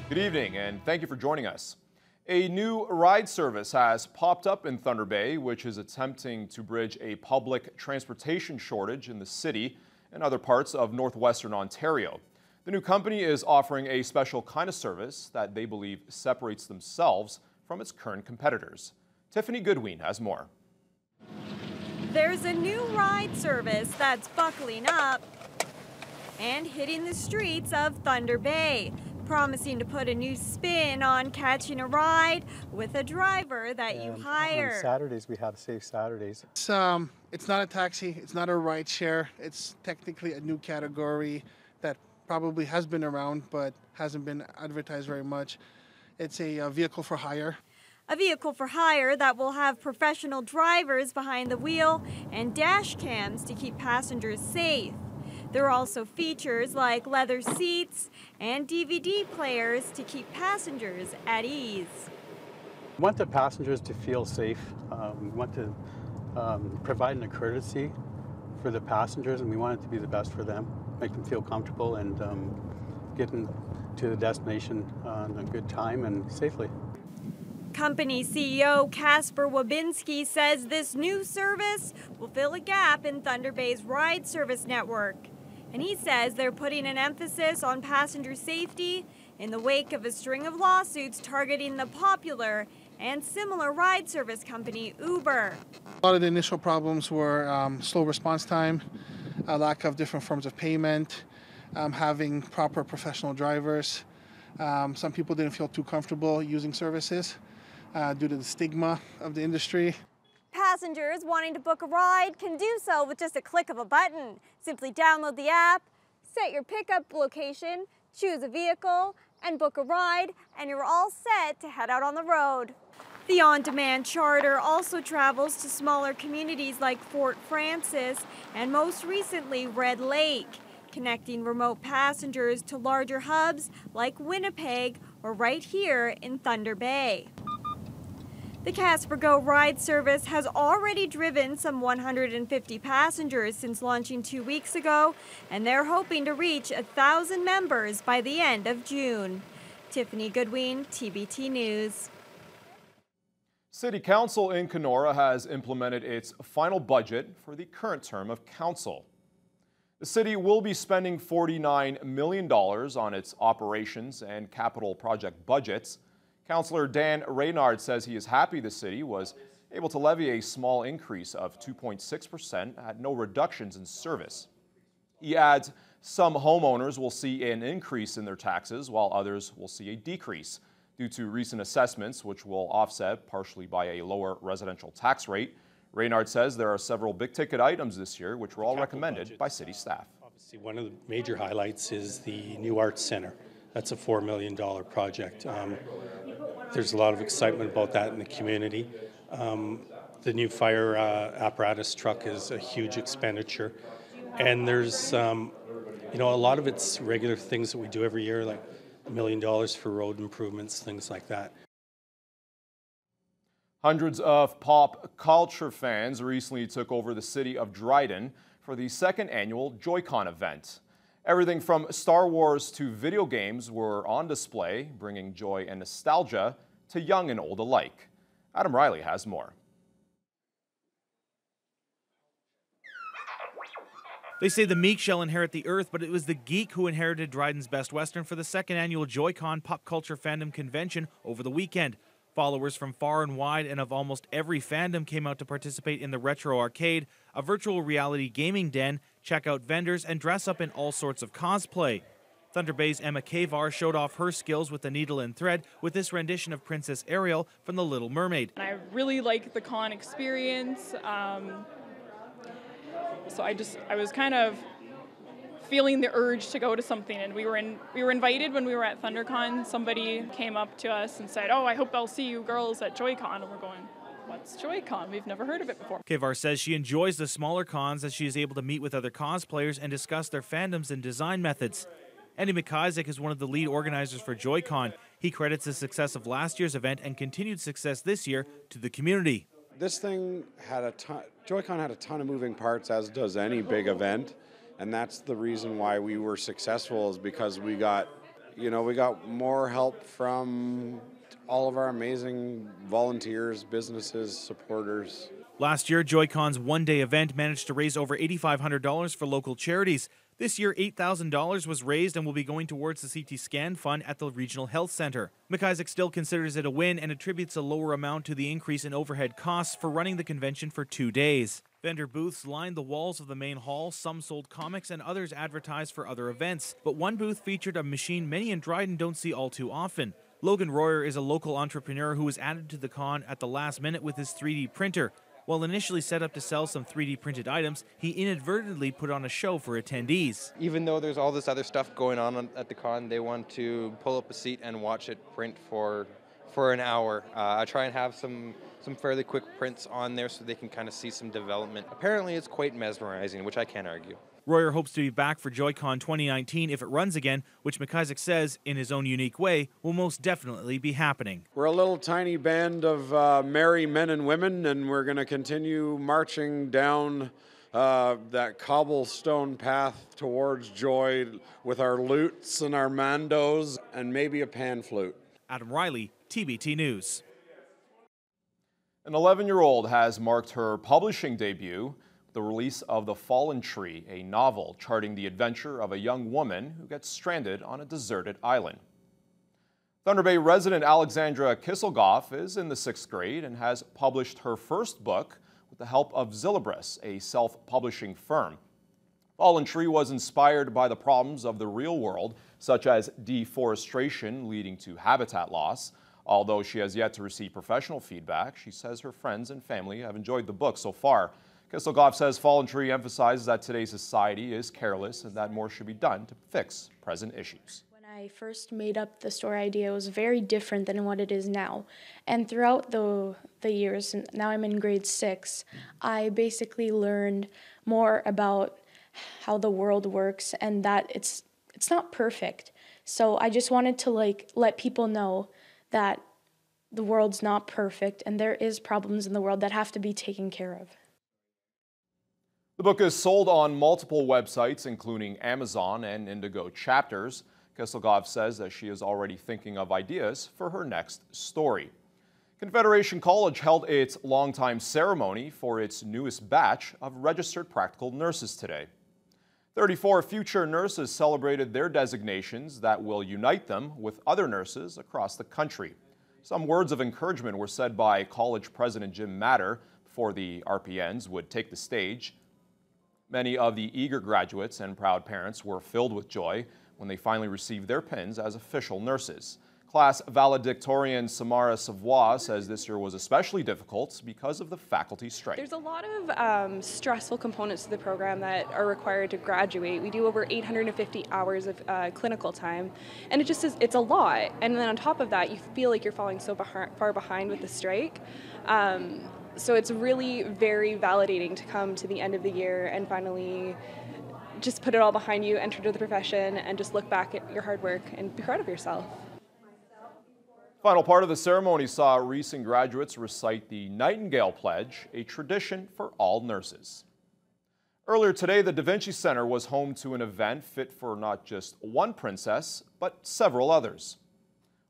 Good evening, and thank you for joining us. A new ride service has popped up in Thunder Bay, which is attempting to bridge a public transportation shortage in the city and other parts of northwestern Ontario. The new company is offering a special kind of service that they believe separates themselves from its current competitors. Tiffany Goodwin has more. There's a new ride service that's buckling up and hitting the streets of Thunder Bay, promising to put a new spin on catching a ride with a driver that you hire. On Saturdays, we have Safe Saturdays. It's not a taxi, it's not a ride share. It's technically a new category that probably has been around but hasn't been advertised very much. It's a vehicle for hire. A vehicle for hire that will have professional drivers behind the wheel and dash cams to keep passengers safe. There are also features like leather seats and DVD players to keep passengers at ease. We want the passengers to feel safe. We want to provide a courtesy for the passengers, and we want it to be the best for them, make them feel comfortable and get them to the destination on a good time and safely. Company CEO Kasper says this new service will fill a gap in Thunder Bay's ride service network. And he says they're putting an emphasis on passenger safety in the wake of a string of lawsuits targeting the popular and similar ride service company Uber. A lot of the initial problems were slow response time, a lack of different forms of payment, having proper professional drivers. Some people didn't feel too comfortable using services due to the stigma of the industry. Passengers wanting to book a ride can do so with just a click of a button. Simply download the app, set your pickup location, choose a vehicle, and book a ride, and you're all set to head out on the road. The on-demand charter also travels to smaller communities like Fort Frances and most recently Red Lake, connecting remote passengers to larger hubs like Winnipeg or right here in Thunder Bay. The Kasper Go ride service has already driven some 150 passengers since launching 2 weeks ago, and they're hoping to reach 1,000 members by the end of June. Tiffany Goodwin, TBT News. City Council in Kenora has implemented its final budget for the current term of council. The city will be spending $49 million on its operations and capital project budgets. Councillor Dan Reynard says he is happy the city was able to levy a small increase of 2.6% at no reductions in service. He adds some homeowners will see an increase in their taxes while others will see a decrease due to recent assessments, which will offset partially by a lower residential tax rate. Reynard says there are several big-ticket items this year which were all recommended by city staff. Obviously, one of the major highlights is the new arts center. That's a $4 million project. There's a lot of excitement about that in the community. The new fire apparatus truck is a huge expenditure. And there's, a lot of it's regular things that we do every year, like $1 million for road improvements, things like that. Hundreds of pop culture fans recently took over the city of Dryden for the second annual Joy-Con event. Everything from Star Wars to video games were on display, bringing joy and nostalgia to young and old alike. Adam Riley has more. They say the meek shall inherit the earth, but it was the geek who inherited Dryden's Best Western for the second annual Joy-Con Pop Culture Fandom Convention over the weekend. Followers from far and wide and of almost every fandom came out to participate in the Retro Arcade, a virtual reality gaming den, check out vendors, and dress up in all sorts of cosplay. Thunder Bay's Emma Kavar showed off her skills with the needle and thread with this rendition of Princess Ariel from The Little Mermaid. I really like the con experience, so I was kind of feeling the urge to go to something, and we were invited when we were at ThunderCon. Somebody came up to us and said, "Oh, I hope I'll see you girls at Joy-Con," and we're going, "What's Joy-Con? We've never heard of it before." Kavar says she enjoys the smaller cons as she is able to meet with other cosplayers and discuss their fandoms and design methods. Andy McIsaac is one of the lead organizers for Joy-Con. He credits the success of last year's event and continued success this year to the community. This thing had Joy-Con had a ton of moving parts, as does any big event. And that's the reason why we were successful, is because we got You know, we got more help from all of our amazing volunteers, businesses, supporters. Last year, Joy-Con's one-day event managed to raise over $8,500 for local charities. This year, $8,000 was raised and will be going towards the CT scan fund at the Regional Health Center. McIsaac still considers it a win and attributes a lower amount to the increase in overhead costs for running the convention for 2 days. Vendor booths lined the walls of the main hall. Some sold comics and others advertised for other events. But one booth featured a machine many in Dryden don't see all too often. Logan Royer is a local entrepreneur who was added to the con at the last minute with his 3D printer. While initially set up to sell some 3D printed items, he inadvertently put on a show for attendees. Even though there's all this other stuff going on at the con, they want to pull up a seat and watch it print for an hour. I try and have some fairly quick prints on there so they can kind of see some development. Apparently it's quite mesmerizing, which I can't argue. Royer hopes to be back for Joy-Con 2019 if it runs again, which McIsaac says, in his own unique way, will most definitely be happening. We're a little tiny band of merry men and women, and we're going to continue marching down that cobblestone path towards joy with our lutes and our mandos and maybe a pan flute. Adam Riley, TBT News. An 11-year-old has marked her publishing debut, the release of The Fallen Tree, a novel charting the adventure of a young woman who gets stranded on a deserted island. Thunder Bay resident Alexandra Kisselgoff is in the 6th grade and has published her first book with the help of Zillibris, a self-publishing firm. Fallen Tree was inspired by the problems of the real world, such as deforestation leading to habitat loss. Although she has yet to receive professional feedback, she says her friends and family have enjoyed the book so far. Kisselgoff says Fallen Tree emphasizes that today's society is careless and that more should be done to fix present issues. When I first made up the story idea, it was very different than what it is now. And throughout the years, now I'm in grade 6, I basically learned more about how the world works and that it's not perfect. So I just wanted to let people know that the world's not perfect and there is problems in the world that have to be taken care of. The book is sold on multiple websites, including Amazon and Indigo Chapters. Kisselgoff says that she is already thinking of ideas for her next story. Confederation College held its longtime ceremony for its newest batch of registered practical nurses today. 34 future nurses celebrated their designations that will unite them with other nurses across the country. Some words of encouragement were said by college president Jim Matter before the RPNs would take the stage. Many of the eager graduates and proud parents were filled with joy when they finally received their pins as official nurses. Class valedictorian Samara Savoie says this year was especially difficult because of the faculty strike. There's a lot of stressful components to the program that are required to graduate. We do over 850 hours of clinical time, and it's a lot. And then on top of that, you feel like you're falling so far behind with the strike. So it's really very validating to come to the end of the year and finally just put it all behind you, enter into the profession, and just look back at your hard work and be proud of yourself. Final part of the ceremony saw recent graduates recite the Nightingale Pledge, a tradition for all nurses. Earlier today, the Da Vinci Center was home to an event fit for not just one princess, but several others.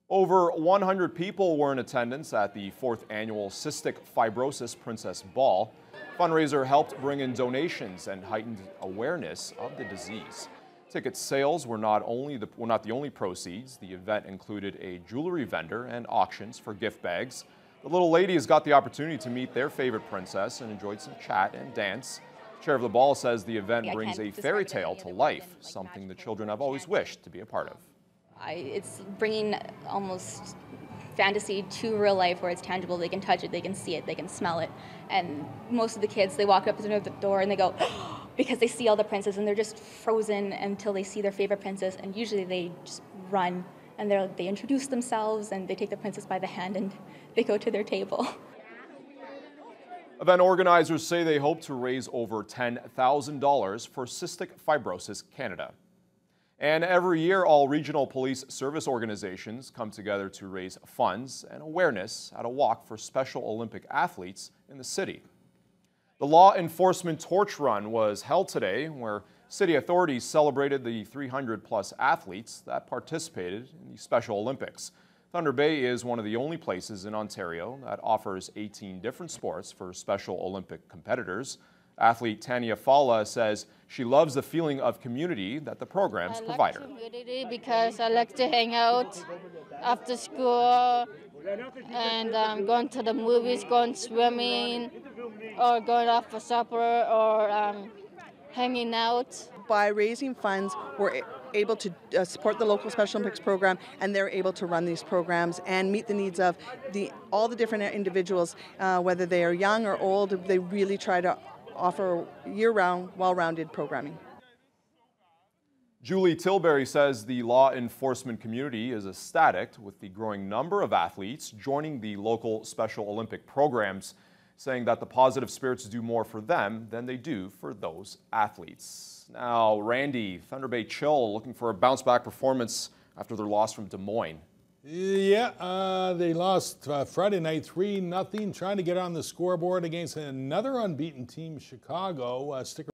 Over 100 people were in attendance at the 4th annual Cystic Fibrosis Princess Ball. Fundraiser helped bring in donations and heightened awareness of the disease. Ticket sales were not the only proceeds. The event included a jewelry vendor and auctions for gift bags. The little ladies got the opportunity to meet their favorite princess and enjoyed some chat and dance. Chair of the ball says the event brings a fairy tale to life, something the children have always wished to be a part of. It's bringing almost fantasy to real life where it's tangible. They can touch it, they can see it, they can smell it. And most of the kids, they walk up to the door and they go, because they see all the princes and they're just frozen until they see their favorite princess. And usually they just run and they introduce themselves and they take the princess by the hand and they go to their table. Event organizers say they hope to raise over $10,000 for Cystic Fibrosis Canada. And every year, all regional police service organizations come together to raise funds and awareness at a walk for Special Olympic athletes in the city. The Law Enforcement Torch Run was held today, where City authorities celebrated the 300-plus athletes that participated in the Special Olympics. Thunder Bay is one of the only places in Ontario that offers 18 different sports for Special Olympic competitors. Athlete Tanya Fala says she loves the feeling of community that the programs provide her. I like community because I like to hang out after school and going to the movies, going swimming, or going out for supper, or hanging out. By raising funds, we're able to support the local Special Olympics program, and they're able to run these programs and meet the needs of all the different individuals, whether they are young or old. They really try to offer year-round, well-rounded programming. Julie Tilbury says the law enforcement community is ecstatic with the growing number of athletes joining the local Special Olympic programs, saying that the positive spirits do more for them than they do for those athletes. Now, Randy, Thunder Bay Chill looking for a bounce-back performance after their loss from Des Moines. Yeah, they lost Friday night 3-0, trying to get on the scoreboard against another unbeaten team, Chicago. Stick